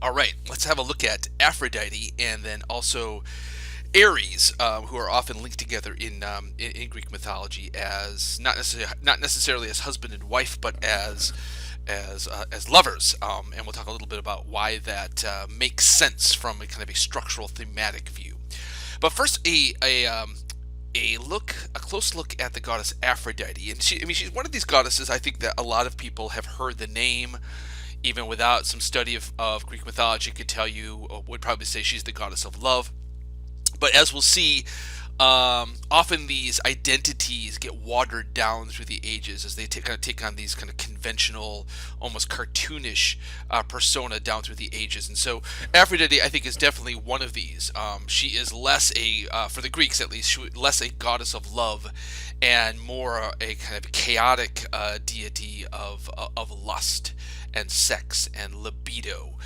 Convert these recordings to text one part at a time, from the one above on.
All right, let's have a look at Aphrodite and then also Ares, who are often linked together in Greek mythology as not necessarily as husband and wife, but as lovers. And we'll talk a little bit about why that makes sense from a kind of a structural thematic view. But first, a close look at the goddess Aphrodite, and she's one of these goddesses. I think that a lot of people have heard the name, even without some study of Greek mythology, could tell you, or would probably say she's the goddess of love. But as we'll see, often these identities get watered down through the ages as they kind of take on these kind of conventional, almost cartoonish persona down through the ages. And so Aphrodite, I think, is definitely one of these. She is less for the Greeks at least, less a goddess of love and more a kind of chaotic deity of lust and sex and libido.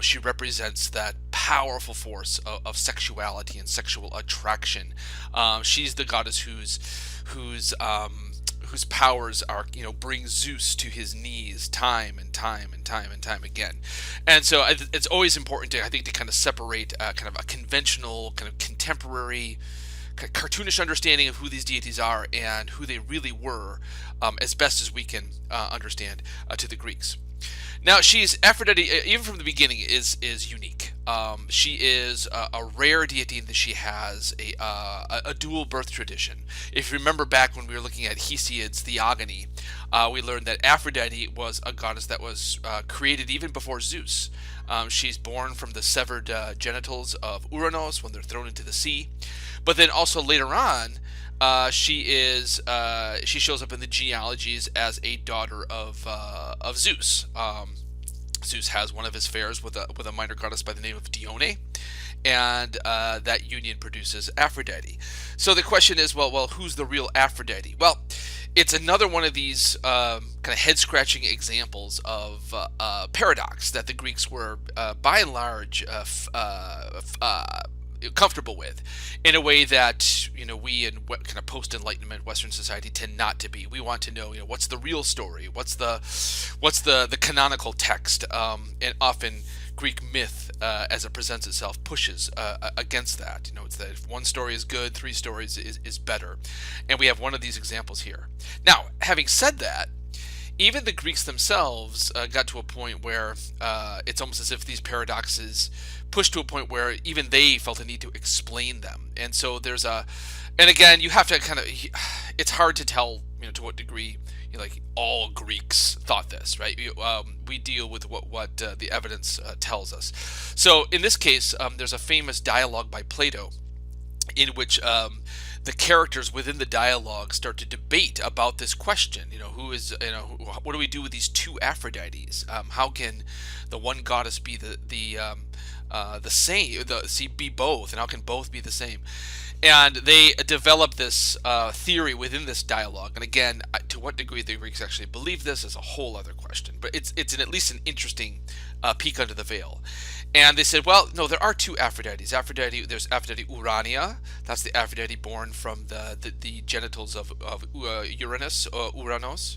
She represents that powerful force of sexuality and sexual attraction. She's the goddess whose powers are, bring Zeus to his knees time and time and time and time again. And so it's always important to, I think, to kind of separate kind of a conventional, kind of contemporary, cartoonish understanding of who these deities are and who they really were, as best as we can understand, to the Greeks. Now, she's Aphrodite, even from the beginning, is unique. She is a rare deity in that she has a dual birth tradition. If you remember back when we were looking at Hesiod's Theogony, we learned that Aphrodite was a goddess that was created even before Zeus. She's born from the severed genitals of Uranos when they're thrown into the sea. But then also later on, she shows up in the genealogies as a daughter of Zeus. Zeus has one of his affairs with a minor goddess by the name of Dione, and that union produces Aphrodite. So the question is, well, who's the real Aphrodite? Well, it's another one of these kind of head-scratching examples of paradox that the Greeks were, by and large, comfortable with, in a way that we in kind of post-Enlightenment Western society tend not to be. We want to know, what's the real story, what's the canonical text, and often Greek myth, as it presents itself, pushes against that. It's that if one story is good, three stories is better, and we have one of these examples here. Now, having said that, even the Greeks themselves got to a point where it's almost as if these paradoxes pushed to a point where even they felt a need to explain them. And so and again, you have to kind of, it's hard to tell, to what degree, like all Greeks thought this, right? We deal with what the evidence tells us. So in this case, there's a famous dialogue by Plato in which the characters within the dialogue start to debate about this question. What do we do with these two Aphrodites? How can the one goddess be the same, be both, and how can both be the same? And they develop this theory within this dialogue. And again, to what degree the Greeks actually believe this is a whole other question. But it's at least an interesting peek under the veil. And they said, well, no, there are two Aphrodites. There's Aphrodite Urania. That's the Aphrodite born from the genitals of Uranos.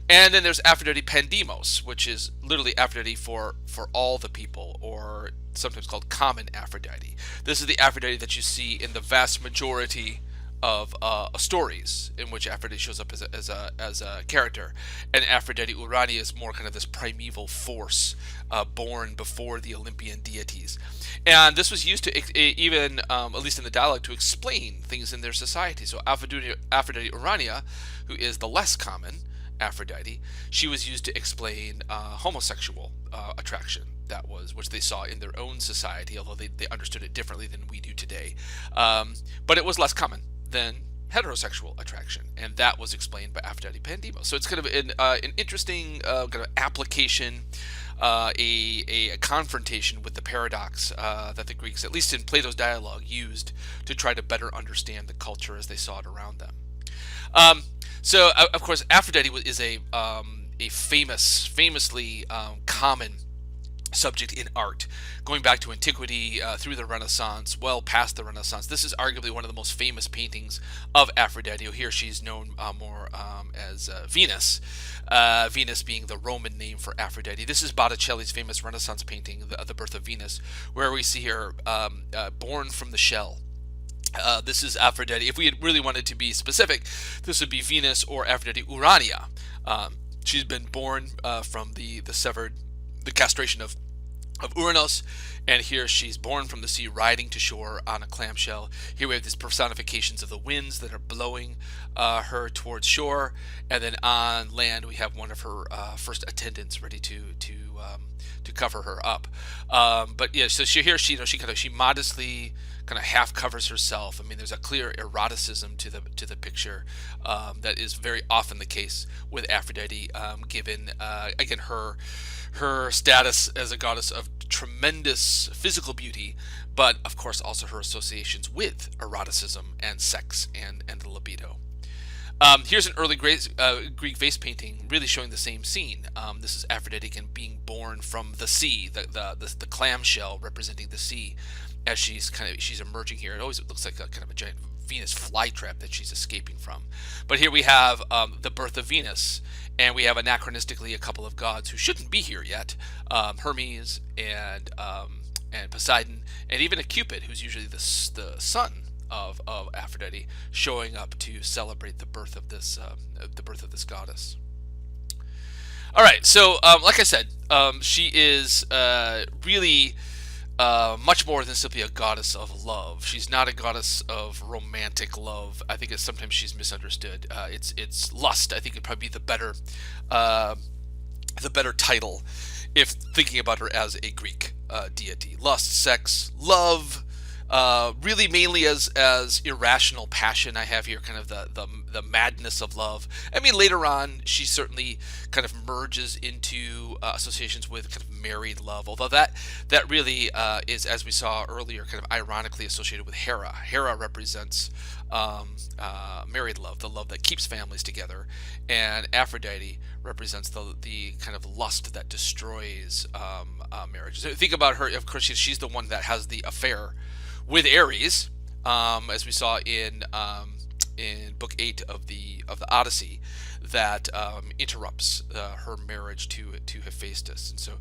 And then there's Aphrodite Pandemos, which is literally Aphrodite for all the people, or sometimes called common Aphrodite. This is the Aphrodite that you see in the vast majority of stories in which Aphrodite shows up as a character, and Aphrodite Urania is more kind of this primeval force born before the Olympian deities. And this was used to even, at least in the dialogue, to explain things in their society. So Aphrodite Urania, who is the less common Aphrodite, she was used to explain homosexual attraction, which they saw in their own society, although they understood it differently than we do today. But it was less common than heterosexual attraction, and that was explained by Aphrodite Pandemos. So it's kind of an interesting kind of application, a confrontation with the paradox that the Greeks, at least in Plato's dialogue, used to try to better understand the culture as they saw it around them. So, of course, Aphrodite is a famously common subject in art, going back to antiquity, through the Renaissance, well past the Renaissance. This is arguably one of the most famous paintings of Aphrodite. Here she's known more as Venus, Venus being the Roman name for Aphrodite. This is Botticelli's famous Renaissance painting, the Birth of Venus, where we see her born from the shell. This is Aphrodite. If we had really wanted to be specific, this would be Venus or Aphrodite Urania. She's been born from the castration of Uranus, and here she's born from the sea, riding to shore on a clamshell. Here we have these personifications of the winds that are blowing her towards shore, and then on land we have one of her first attendants ready to cover her up. But yeah, so she modestly kind of half covers herself. I mean, there's a clear eroticism to the picture that is very often the case with Aphrodite, given again her status as a goddess of tremendous physical beauty, but of course also her associations with eroticism and sex and the libido. Here's an early Greek vase painting, really showing the same scene. This is Aphrodite again being born from the sea, the clamshell representing the sea, as she's emerging here. It always looks like a kind of a giant Venus flytrap that she's escaping from. But here we have the birth of Venus, and we have anachronistically a couple of gods who shouldn't be here yet, Hermes and Poseidon, and even a Cupid, who's usually the son of Aphrodite, showing up to celebrate the birth of this goddess. All right, so like I said, she is really much more than simply a goddess of love. She's not a goddess of romantic love. I think sometimes she's misunderstood. It's lust. I think it'd probably be the better title if thinking about her as a Greek deity. Lust, sex, love. Really mainly as irrational passion. I have here kind of the madness of love. I mean, later on she certainly kind of merges into associations with kind of married love, although that really is, as we saw earlier, kind of ironically associated with Hera. Hera represents married love, the love that keeps families together, and Aphrodite represents the kind of lust that destroys marriage. So think about her. Of course, she's the one that has the affair with Ares, as we saw in Book 8 of the Odyssey, that interrupts her marriage to Hephaestus, and so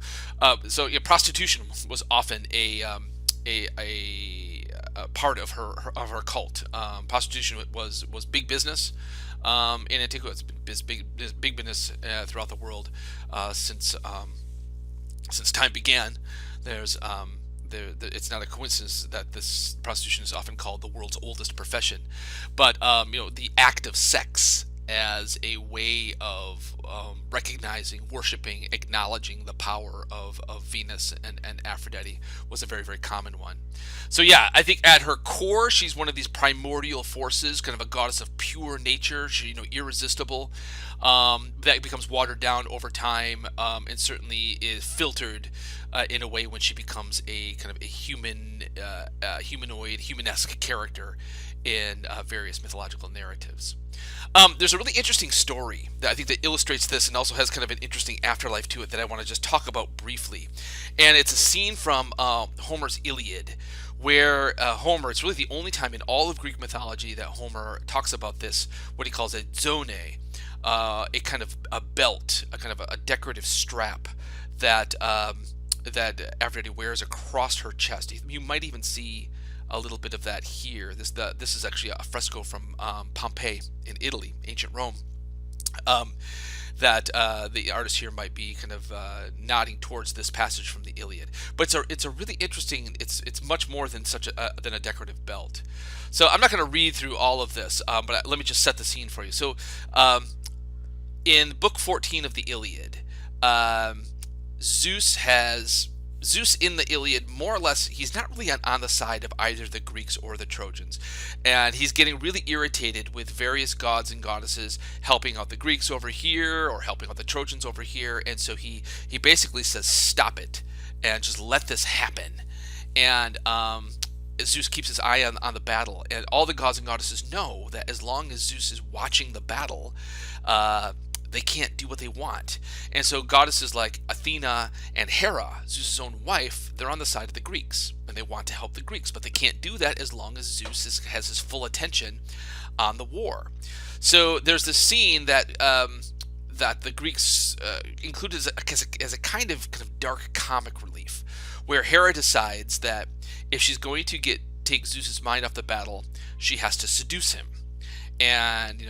prostitution was often a part of her cult. Prostitution was big business in antiquity. It's big business throughout the world since time began. There's it's not a coincidence that this prostitution is often called the world's oldest profession, but the act of sex as a way of recognizing, worshiping, acknowledging the power of Venus and Aphrodite was a very, very common one. So yeah, I think at her core, she's one of these primordial forces, kind of a goddess of pure nature. She, irresistible. That becomes watered down over time, and certainly is filtered in a way when she becomes a kind of a humanoid, humanesque character in various mythological narratives. There's a really interesting story that I think that illustrates this and also has kind of an interesting afterlife to it that I want to just talk about briefly. And it's a scene from Homer's Iliad, where Homer, it's really the only time in all of Greek mythology that Homer talks about this, what he calls a zone, a kind of a belt, a kind of a decorative strap that Aphrodite wears across her chest. You might even see a little bit of that here. This is actually a fresco from Pompeii in Italy, ancient Rome. That the artist here might be kind of nodding towards this passage from the Iliad. But it's a really interesting. It's much more than than a decorative belt. So I'm not going to read through all of this, but let me just set the scene for you. So in Book 14 of the Iliad, Zeus in the Iliad, more or less, he's not really on the side of either the Greeks or the Trojans. And he's getting really irritated with various gods and goddesses helping out the Greeks over here or helping out the Trojans over here. And so he basically says, stop it and just let this happen. And Zeus keeps his eye on the battle. And all the gods and goddesses know that as long as Zeus is watching the battle, they can't do what they want. And so goddesses like Athena and Hera, Zeus' own wife, they're on the side of the Greeks, and they want to help the Greeks, but they can't do that as long as Zeus has his full attention on the war. So there's this scene that that the Greeks included as a kind of dark comic relief, where Hera decides that if she's going to take Zeus's mind off the battle, she has to seduce him, and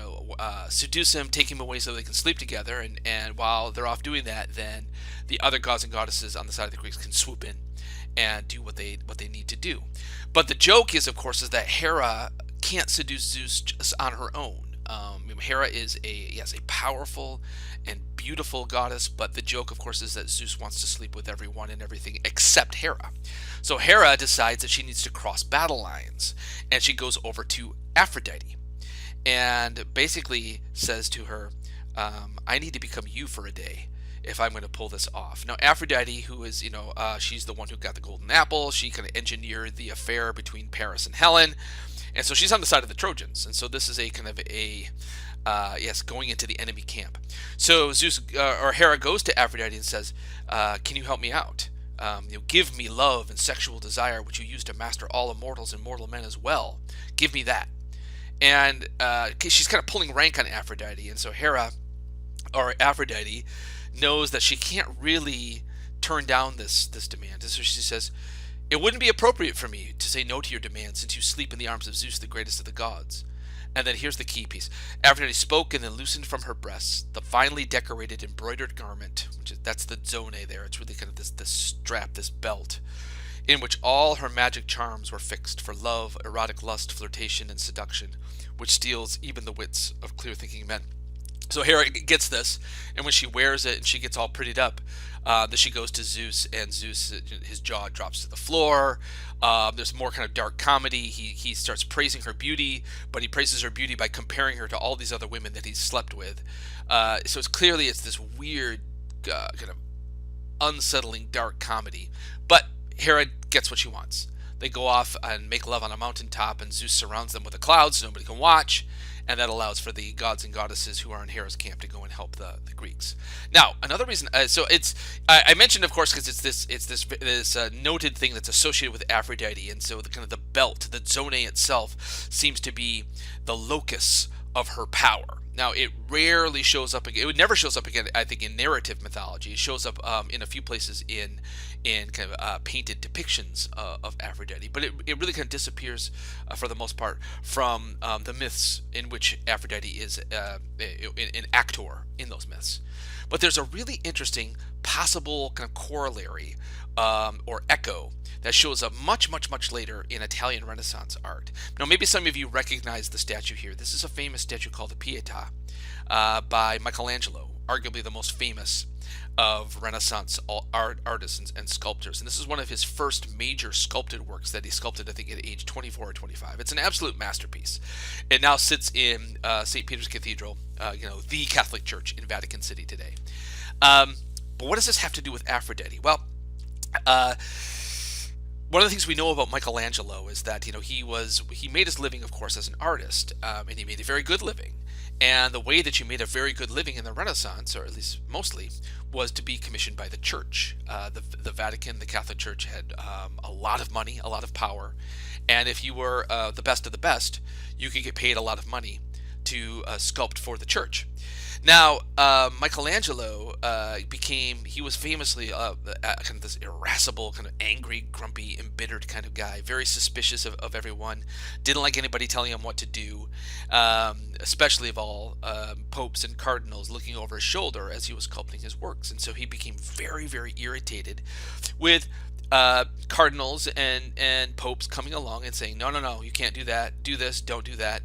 seduce him, take him away so they can sleep together, and while they're off doing that, then the other gods and goddesses on the side of the Greeks can swoop in and do what they need to do. But the joke is, of course, is that Hera can't seduce Zeus just on her own. Hera is a powerful and beautiful goddess, but the joke, of course, is that Zeus wants to sleep with everyone and everything except Hera. So Hera decides that she needs to cross battle lines, and she goes over to Aphrodite, and basically says to her, "I need to become you for a day if I'm going to pull this off." Now, Aphrodite, who is, she's the one who got the golden apple. She kind of engineered the affair between Paris and Helen. And so she's on the side of the Trojans. And so this is a kind of going into the enemy camp. So Zeus, or Hera, goes to Aphrodite and says, "Can you help me out? Give me love and sexual desire, which you use to master all immortals and mortal men as well. Give me that." And she's kind of pulling rank on Aphrodite. And so Aphrodite knows that she can't really turn down this demand. And so she says, "It wouldn't be appropriate for me to say no to your demand, since you sleep in the arms of Zeus, the greatest of the gods." And then here's the key piece. Aphrodite spoke and then loosened from her breasts the finely decorated embroidered garment, that's the zone there. It's really kind of this strap, this belt, in which all her magic charms were fixed for love, erotic lust, flirtation, and seduction, which steals even the wits of clear-thinking men. So Hera gets this, and when she wears it and she gets all prettied up, then she goes to Zeus, and Zeus, his jaw drops to the floor. There's more kind of dark comedy. He starts praising her beauty, but he praises her beauty by comparing her to all these other women that he's slept with. So it's this weird kind of unsettling dark comedy. But Hera gets what she wants. They go off and make love on a mountaintop, and Zeus surrounds them with a cloud so nobody can watch. And that allows for the gods and goddesses who are in Hera's camp to go and help the Greeks. Now, another reason, I mentioned, of course, because it's this noted thing that's associated with Aphrodite, and so the belt, the zone itself, seems to be the locus of her power. Now, it rarely shows up again. It never shows up again, I think, in narrative mythology. It shows up in a few places in kind of painted depictions of Aphrodite, but it really kind of disappears for the most part from the myths in which Aphrodite is an actor in those myths. But there's a really interesting possible kind of corollary or echo that shows up much, much, much later in Italian Renaissance art. Now, maybe some of you recognize the statue here. This is a famous statue called the Pietà by Michelangelo, arguably the most famous of Renaissance artists and sculptors. And this is one of his first major sculpted works that he sculpted, I think, at age 24 or 25. It's an absolute masterpiece. It now sits in St. Peter's Cathedral, the Catholic Church in Vatican City today. But what does this have to do with Aphrodite? Well, one of the things we know about Michelangelo is that he made his living, of course, as an artist, and he made a very good living. And the way that you made a very good living in the Renaissance, or at least mostly, was to be commissioned by the church. The Vatican, the Catholic Church, had a lot of money, a lot of power, and if you were the best of the best, you could get paid a lot of money to sculpt for the church. Now, Michelangelo he was famously kind of this irascible, kind of angry, grumpy, embittered kind of guy, very suspicious of everyone, didn't like anybody telling him what to do, especially of all popes and cardinals looking over his shoulder as he was sculpting his works. And so he became very, very irritated with cardinals and popes coming along and saying, no, you can't do that, do this, don't do that.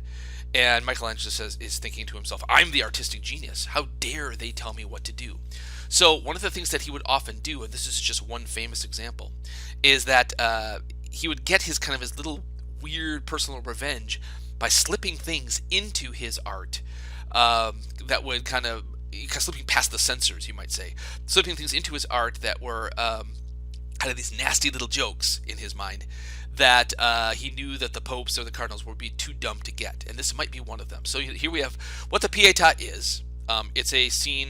And Michelangelo is thinking to himself, I'm the artistic genius. How dare they tell me what to do? So one of the things that he would often do, and this is just one famous example, is that he would get his little weird personal revenge by slipping things into his art that would kind of slipping past the censors, you might say, slipping things into his art that were kind of these nasty little jokes in his mind that he knew that the popes or the cardinals would be too dumb to get, and this might be one of them. So here we have what the Pietà is. It's a scene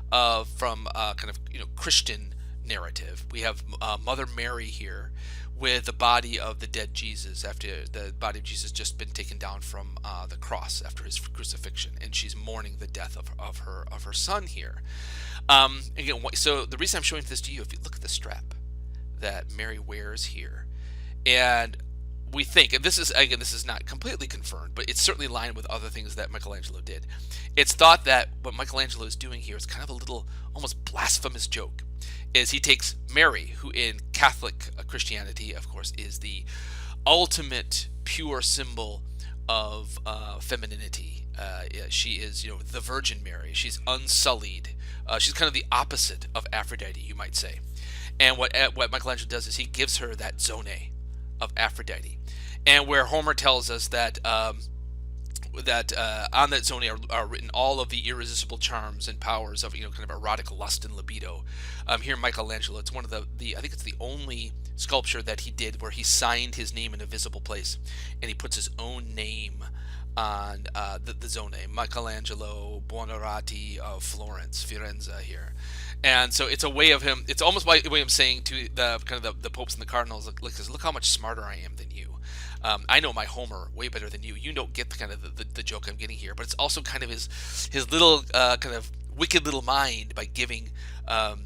from kind of Christian narrative. We have Mother Mary here with the body of the dead Jesus, after the body of Jesus just been taken down from the cross after his crucifixion, and she's mourning the death of her son here. Again, so the reason I'm showing this to you, if you look at the strap that Mary wears here, and we think, and this is not completely confirmed, but it's certainly in line with other things that Michelangelo did. It's thought that what Michelangelo is doing here is kind of a little almost blasphemous joke. Is he takes Mary, who in Catholic Christianity, of course, is the ultimate pure symbol of femininity. She is, the Virgin Mary. She's unsullied. She's kind of the opposite of Aphrodite, you might say. And what Michelangelo does is he gives her that zone of Aphrodite, and where Homer tells us that on that zone are written all of the irresistible charms and powers of kind of erotic lust and libido. Here Michelangelo, it's one of the I think it's the only sculpture that he did where he signed his name in a visible place, and he puts his own name on the zone. Michelangelo Buonarroti of Florence, Firenze here. And so it's a way of him. It's almost a way of saying to the popes and the cardinals, look how much smarter I am than you. I know my Homer way better than you. You don't get the joke I'm getting here, but it's also kind of his little kind of wicked little mind by giving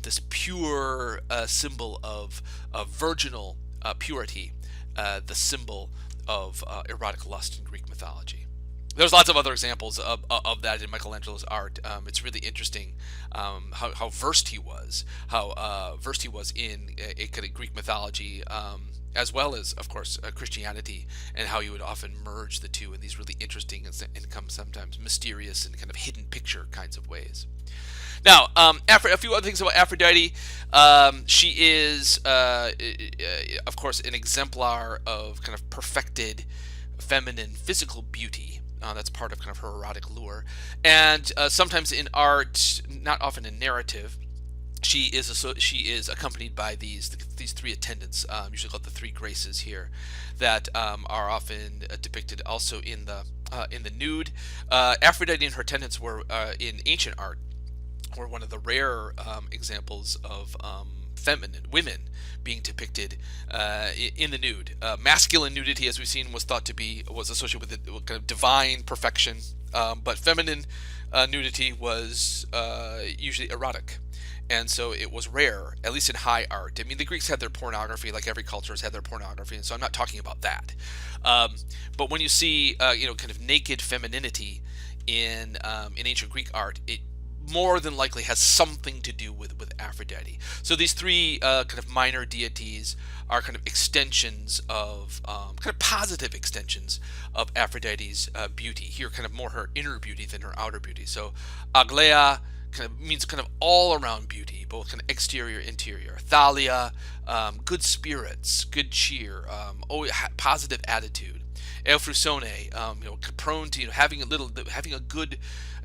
this pure symbol of virginal purity, the symbol of erotic lust in Greek mythology. There's lots of other examples of that in Michelangelo's art. It's really interesting how versed he was, in a kind of Greek mythology, as well as, of course, Christianity, and how he would often merge the two in these really interesting and sometimes mysterious and kind of hidden picture kinds of ways. Now, a few other things about Aphrodite. She is, of course, an exemplar of kind of perfected feminine physical beauty. That's part of kind of her erotic lure. And sometimes in art, not often in narrative, she is accompanied by these three attendants, usually called the three graces here, that are often depicted also in the nude. Aphrodite and her attendants were in ancient art were one of the rare examples of feminine women being depicted in the nude. Masculine nudity, as we've seen, was associated with kind of divine perfection, but feminine nudity was usually erotic. And so it was rare, at least in high art. I mean, the Greeks had their pornography, like every culture has had their pornography, and so I'm not talking about that. But when you see, kind of naked femininity in ancient Greek art, it more than likely has something to do with Aphrodite. So these three kind of minor deities are kind of extensions of, kind of positive extensions of Aphrodite's beauty. Here, kind of more her inner beauty than her outer beauty. So Aglaea kind of means kind of all around beauty, both kind of exterior, interior. Thalia, good spirits, good cheer, positive attitude. Euphrosone, prone to having a good,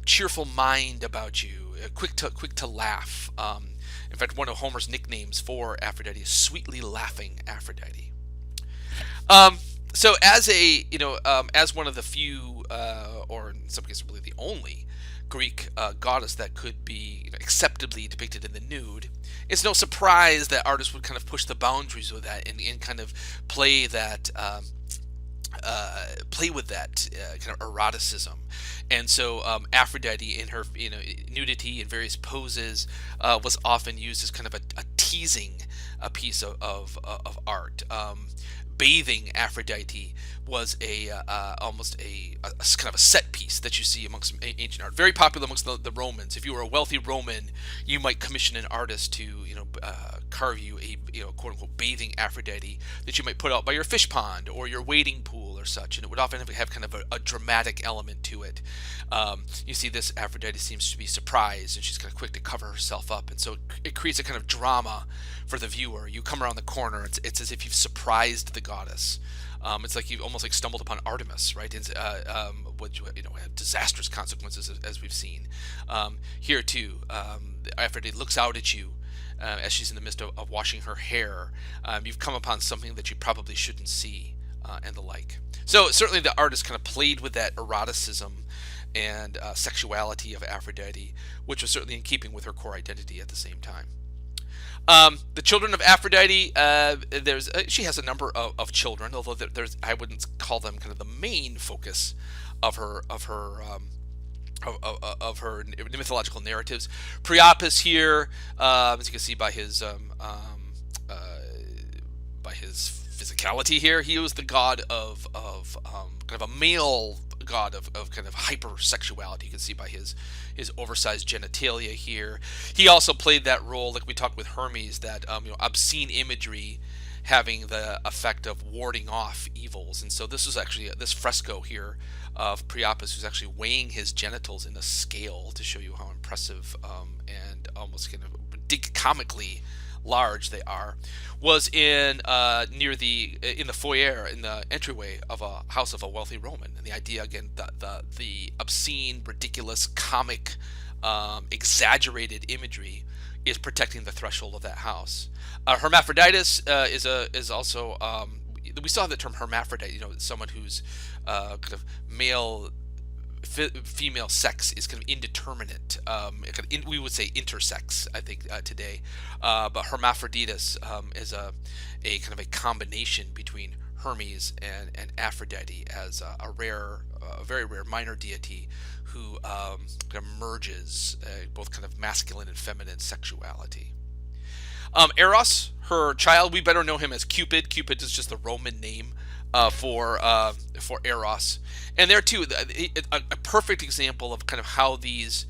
cheerful mind about you, quick to laugh. In fact, one of Homer's nicknames for Aphrodite is sweetly laughing Aphrodite. So as one of the few, or in some cases really the only Greek goddess that could be acceptably depicted in the nude, it's no surprise that artists would kind of push the boundaries with that and kind of play with that kind of eroticism. And so Aphrodite in her nudity in various poses was often used as kind of a teasing piece of art. Bathing Aphrodite was almost a kind of a set piece that you see amongst ancient art. Very popular amongst the Romans. If you were a wealthy Roman, you might commission an artist to carve you a quote unquote bathing Aphrodite that you might put out by your fish pond or your wading pool or such, and it would often have kind of a dramatic element to it. You see this Aphrodite seems to be surprised, and she's kind of quick to cover herself up, and so it creates a kind of drama for the viewer. You come around the corner, it's as if you've surprised the goddess. It's like you've almost stumbled upon Artemis, right? It's, which had disastrous consequences as we've seen. Here too, Aphrodite looks out at you as she's in the midst of washing her hair. You've come upon something that you probably shouldn't see, and the like. So certainly the artist kind of played with that eroticism and sexuality of Aphrodite, which was certainly in keeping with her core identity at the same time. The children of Aphrodite. There's she has a number of children, although there's I wouldn't call them kind of the main focus of her mythological narratives. Priapus here, as you can see uh, by his physicality here, he was the god of kind of a male god of kind of hypersexuality. You can see by his oversized genitalia here. He also played that role, like we talked with Hermes, that obscene imagery having the effect of warding off evils. And so this was actually this fresco here of Priapus, who's actually weighing his genitals in a scale to show you how impressive and almost kind of comically large they are, was in near in the foyer, in the entryway of a house of a wealthy Roman. And the idea again, the obscene, ridiculous, comic, exaggerated imagery is protecting the threshold of that house. Hermaphroditus is also we still have the term hermaphrodite. Someone who's kind of male. Female sex is kind of indeterminate. We would say intersex, I think, today. But Hermaphroditus is a kind of a combination between Hermes and Aphrodite as a very rare minor deity who kind of merges both kind of masculine and feminine sexuality. Eros, her child, we better know him as Cupid. Cupid is just the Roman name for Eros, and there too, a perfect example of kind of how these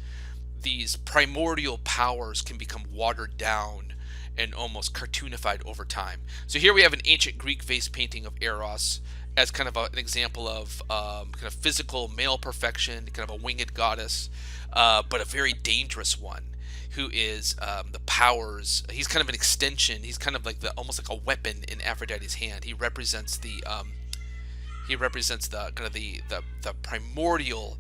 primordial powers can become watered down and almost cartoonified over time. So here we have an ancient Greek vase painting of Eros as kind of an example of kind of physical male perfection, kind of a winged goddess, but a very dangerous one. Who is the powers? He's kind of an extension. He's kind of like almost like a weapon in Aphrodite's hand. He represents the kind of the primordial,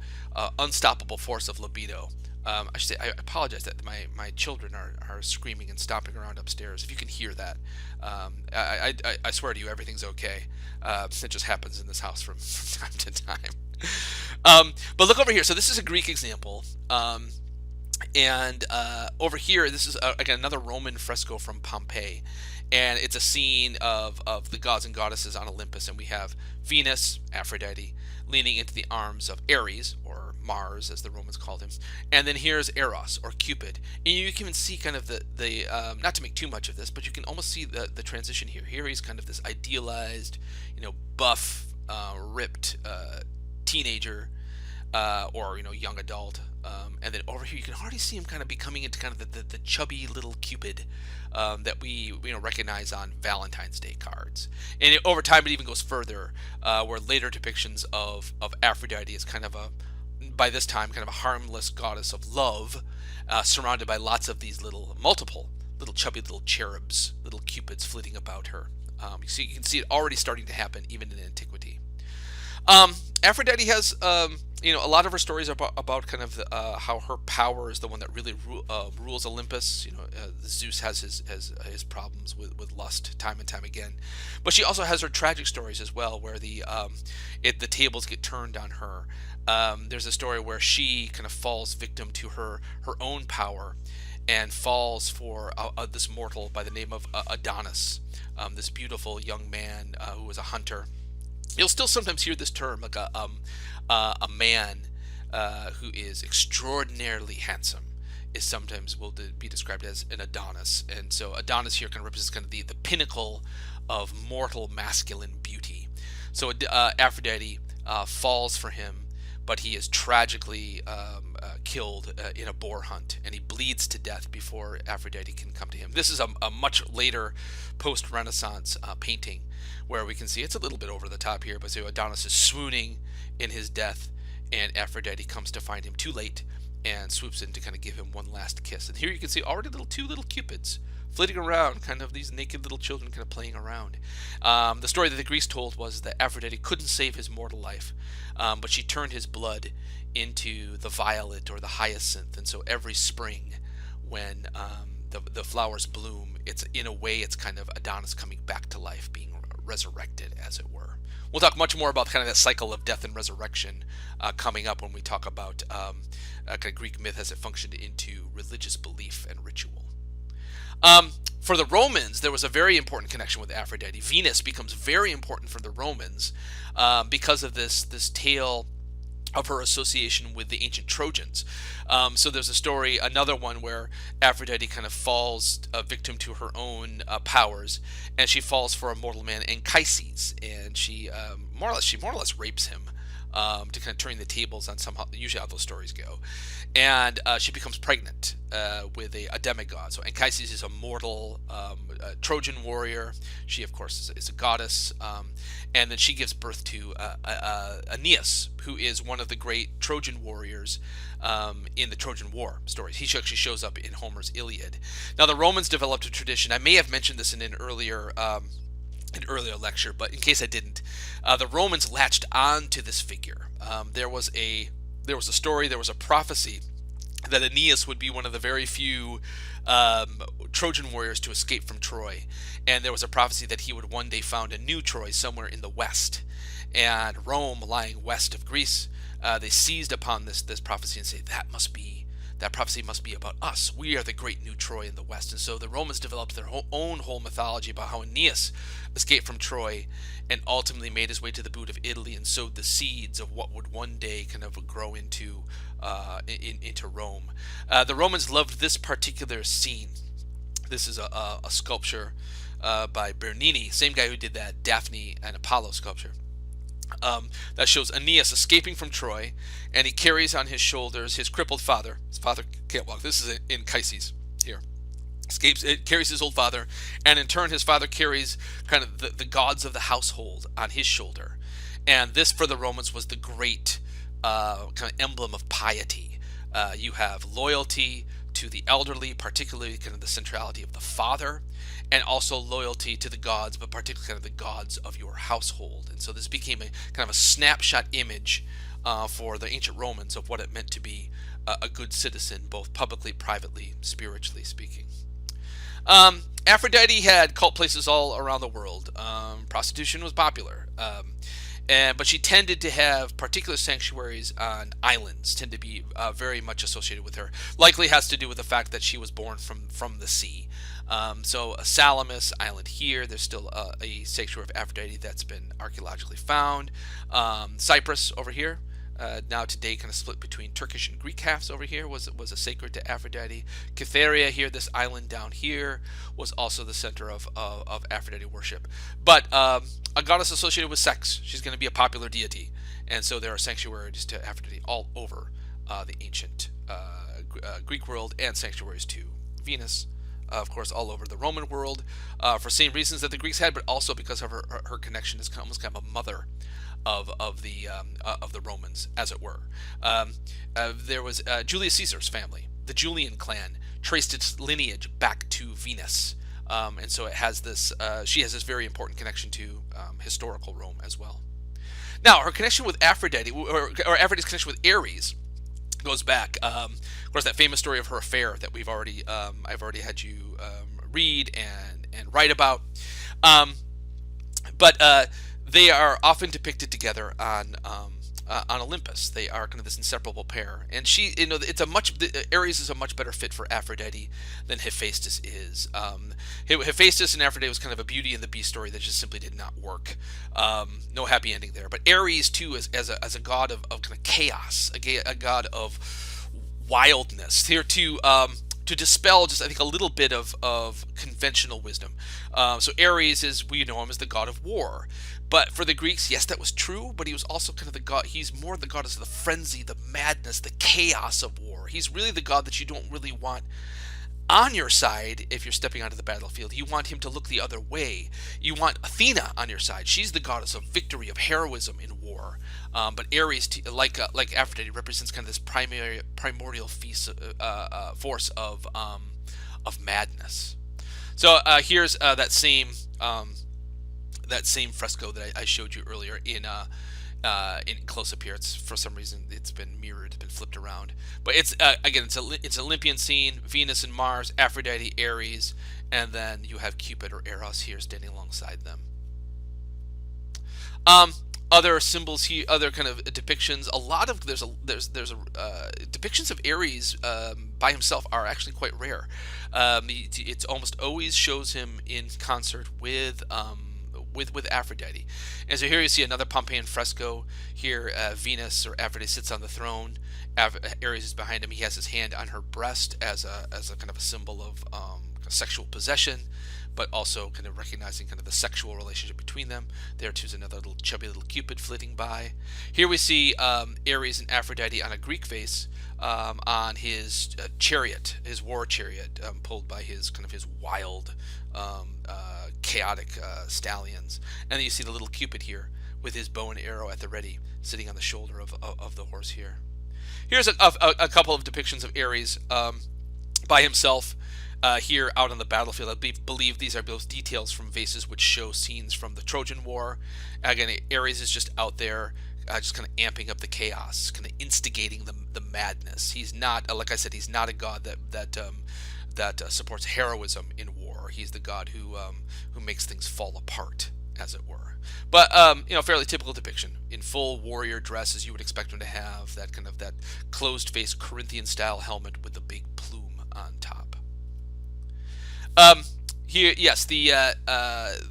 unstoppable force of libido. I should say, I apologize that my children are screaming and stomping around upstairs. If you can hear that, I swear to you, everything's okay. It just happens in this house from time to time. But look over here. So this is a Greek example. And over here, this is again another Roman fresco from Pompeii, and it's a scene of the gods and goddesses on Olympus, and we have Venus, Aphrodite, leaning into the arms of Ares, or Mars as the Romans called him, and then here's Eros, or Cupid, and you can see kind of the not to make too much of this, but you can almost see the transition here. Here he's kind of this idealized, buff, ripped teenager, or young adult. And then over here, you can already see him kind of becoming into kind of the chubby little Cupid that we recognize on Valentine's Day cards. And over time, it even goes further, where later depictions of Aphrodite is kind of by this time, kind of a harmless goddess of love, surrounded by lots of these multiple little chubby little cherubs, little Cupids flitting about her. You can see it already starting to happen even in antiquity. Aphrodite has a lot of her stories about kind of how her power is the one that really rules Olympus. Zeus has his problems with lust time and time again, but she also has her tragic stories as well, where the tables get turned on her. There's a story where she kind of falls victim to her own power, and falls for this mortal by the name of Adonis, this beautiful young man who was a hunter. You'll still sometimes hear this term, like a man who is extraordinarily handsome is sometimes will be described as an Adonis. And so Adonis here kind of represents kind of the pinnacle of mortal masculine beauty. So Aphrodite falls for him, but he is tragically killed in a boar hunt, and he bleeds to death before Aphrodite can come to him. This is a much later post-Renaissance painting, where we can see it's a little bit over the top here, but so Adonis is swooning in his death, and Aphrodite comes to find him too late and swoops in to kind of give him one last kiss. And here you can see already two little Cupids flitting around, kind of these naked little children kind of playing around. The story that the Greeks told was that Aphrodite couldn't save his mortal life, but she turned his blood into the violet or the hyacinth. And so every spring when the flowers bloom, it's in a way it's kind of Adonis coming back to life, being resurrected, as it were. We'll talk much more about kind of that cycle of death and resurrection coming up when we talk about kind of Greek myth as it functioned into religious belief and ritual. For the Romans, there was a very important connection with Aphrodite. Venus becomes very important for the Romans because of this tale of her association with the ancient Trojans. So there's a story, another one where Aphrodite kind of falls a victim to her own powers, and she falls for a mortal man, Anchises, and she more or less rapes him to kind of turn the tables on somehow usually how those stories go, and she becomes pregnant with a demigod. So Anchises is a mortal Trojan warrior. She, of course, is a goddess, and then she gives birth to Aeneas, who is one of the great Trojan warriors in the Trojan War stories. He actually shows up in Homer's Iliad. Now, the Romans developed a tradition. I may have mentioned this in an earlier lecture, but in case I didn't, the Romans latched on to this figure. There was a story, there was a prophecy that Aeneas would be one of the very few Trojan warriors to escape from Troy, and there was a prophecy that he would one day found a new Troy somewhere in the west, and Rome, lying west of Greece, they seized upon this prophecy and say that prophecy must be about us. We are the great new Troy in the west. And so the Romans developed their own whole mythology about how Aeneas escaped from Troy and ultimately made his way to the boot of Italy and sowed the seeds of what would one day kind of grow into Rome. The Romans loved this particular scene. This is a sculpture by Bernini, same guy who did that Daphne and Apollo sculpture. That shows Aeneas escaping from Troy, and he carries on his shoulders his crippled father. His father can't walk. This is in Anchises here. It carries his old father, and in turn his father carries kind of the gods of the household on his shoulder. And this, for the Romans, was the great kind of emblem of piety. You have loyalty to the elderly, particularly kind of the centrality of the father, and also loyalty to the gods, but particularly kind of the gods of your household. And so this became a kind of a snapshot image for the ancient Romans of what it meant to be a good citizen, both publicly, privately, spiritually speaking. Aphrodite had cult places all around the world. Prostitution was popular. But she tended to have particular sanctuaries on islands, tend to be very much associated with her. Likely has to do with the fact that she was born from the sea. So Salamis Island here, there's still a sanctuary of Aphrodite that's been archaeologically found. Cyprus over here, now today kind of split between Turkish and Greek halves over here, was a sacred to Aphrodite. Cytherea here, this island down here, was also the center of Aphrodite worship. But a goddess associated with sex, she's going to be a popular deity. And so there are sanctuaries to Aphrodite all over the ancient Greek world, and sanctuaries to Venus, of course, all over the Roman world, for same reasons that the Greeks had, but also because of her connection as almost kind of a mother of the Romans, as it were. There was Julius Caesar's family, the Julian clan, traced its lineage back to Venus, and so it has this. She has this very important connection to historical Rome as well. Now, her connection with Aphrodite, or Aphrodite's connection with Ares, goes back. Of course, that famous story of her affair that I've already had you read and write about. But they are often depicted together on Olympus. They are kind of this inseparable pair. And Ares is a much better fit for Aphrodite than Hephaestus is. Hephaestus and Aphrodite was kind of a Beauty and the Beast story that just simply did not work. No happy ending there. But Ares too, as a god of kind of chaos, a god of wildness. Here to dispel just, I think, a little bit of conventional wisdom. So Ares we know him as the god of war. But for the Greeks, yes, that was true, but he was also kind of the god, he's more the goddess of the frenzy, the madness, the chaos of war. He's really the god that you don't really want on your side if you're stepping onto the battlefield. You want him to look the other way. You want Athena on your side. She's the goddess of victory, of heroism in war. But Ares, like Aphrodite, represents kind of this primordial force of madness. So here's that same fresco that I showed you earlier in close up here. It's, for some reason, it's been mirrored, it's been flipped around. But it's again, it's an Olympian scene: Venus and Mars, Aphrodite, Ares, and then you have Cupid or Eros here standing alongside them. Other symbols here, other kind of depictions. A lot of there's a depictions of Ares by himself are actually quite rare. It's almost always shows him in concert with with Aphrodite. And so here you see another Pompeian fresco. Here, Venus or Aphrodite sits on the throne. Ares is behind him. He has his hand on her breast as a kind of a symbol of sexual possession, but also kind of recognizing kind of the sexual relationship between them. There too is another little chubby little Cupid flitting by. Here we see Ares and Aphrodite on a Greek vase, on his chariot, his war chariot, pulled by his kind of his wild, chaotic stallions. And then you see the little Cupid here with his bow and arrow at the ready, sitting on the shoulder of the horse here. Here's a couple of depictions of Ares by himself. Here out on the battlefield. I believe these are both details from vases which show scenes from the Trojan War. Again, Ares is just out there, just kind of amping up the chaos, kind of instigating the madness. He's not, like I said, he's not a god that supports heroism in war. He's the god who makes things fall apart, as it were. But fairly typical depiction in full warrior dress, as you would expect him to have, that kind of that closed-faced Corinthian style helmet with the big plume on top. Here, yes, the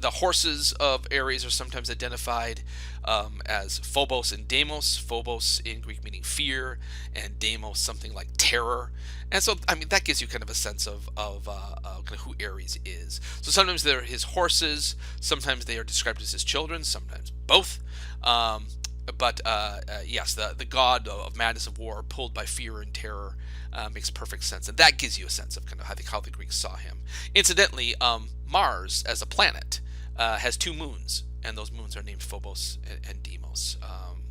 horses of Ares are sometimes identified as Phobos and Deimos. Phobos in Greek meaning fear, and Deimos something like terror. And so, I mean, that gives you kind of a sense of kind of who Ares is. So sometimes they're his horses, sometimes they are described as his children, sometimes both. But yes, the god of madness of war, pulled by fear and terror, makes perfect sense, and that gives you a sense of kind of how the Greeks saw him. Incidentally, Mars as a planet has two moons, and those moons are named Phobos and Deimos.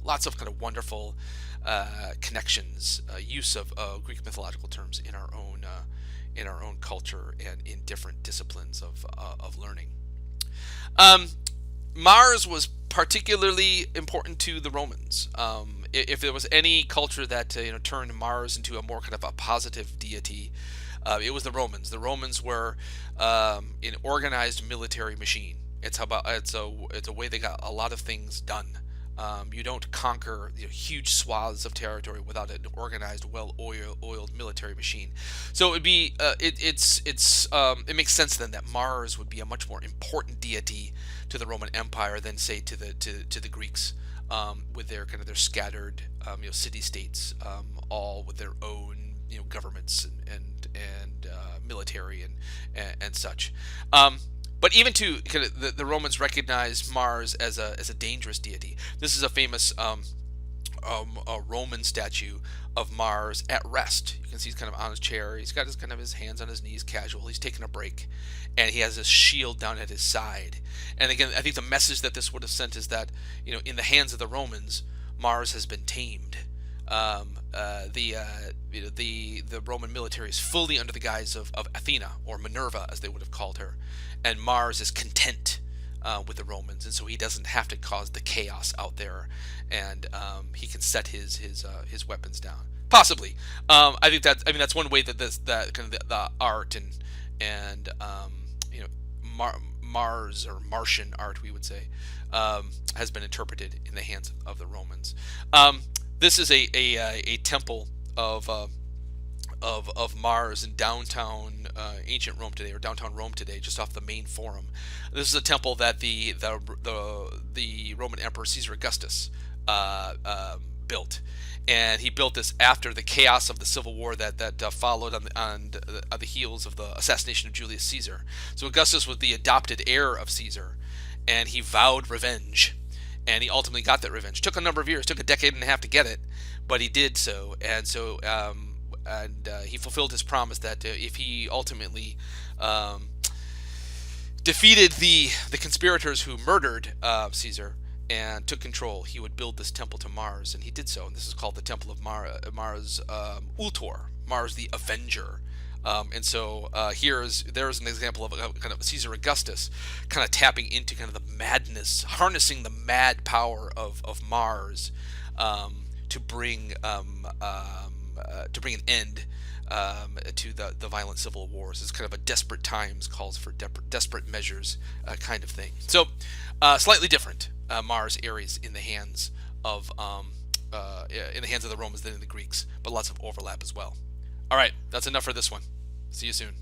Lots of kind of wonderful connections, use of Greek mythological terms in our own culture and in different disciplines of learning. Mars was particularly important to the Romans. If there was any culture that turned Mars into a more kind of a positive deity, it was the Romans. The Romans were an organized military machine. It's a way they got a lot of things done. You don't conquer huge swaths of territory without an organized, well-oiled military machine. So it would be it makes sense then that Mars would be a much more important deity to the Roman Empire than, say, to the Greeks, with their kind of their scattered city-states, all with their own governments and military and such. But even to kind of the Romans recognized Mars as a dangerous deity. This is a famous a Roman statue of Mars at rest. You can see he's kind of on his chair. He's got his hands on his knees, casual. He's taking a break, and he has this shield down at his side. And again, I think the message that this would have sent is that in the hands of the Romans, Mars has been tamed. The Roman military is fully under the guise of Athena, or Minerva as they would have called her, and Mars is content with the Romans, and so he doesn't have to cause the chaos out there, and he can set his weapons down. Possibly, I think that's one way that that kind of the art and Mars or Martian art, we would say, has been interpreted in the hands of the Romans. This is a temple of Mars in downtown ancient Rome today, or downtown Rome today, just off the main forum. This is a temple that the Roman Emperor Caesar Augustus built, and he built this after the chaos of the civil war that followed on the heels of the assassination of Julius Caesar. So Augustus was the adopted heir of Caesar, and he vowed revenge. And he ultimately got that revenge. Took a number of years, took a decade and a half to get it, but he did so. And so, he fulfilled his promise that if he ultimately defeated the conspirators who murdered Caesar and took control, he would build this temple to Mars, and he did so. And this is called the Temple of Mars Ultor, Mars the Avenger. And so there's an example of a kind of Caesar Augustus kind of tapping into kind of the madness, harnessing the mad power of Mars to bring an end to the violent civil wars. It's kind of a desperate times calls for desperate measures kind of thing. So slightly different. Mars, Ares in the hands of in the hands of the Romans than in the Greeks, but lots of overlap as well. All right, that's enough for this one. See you soon.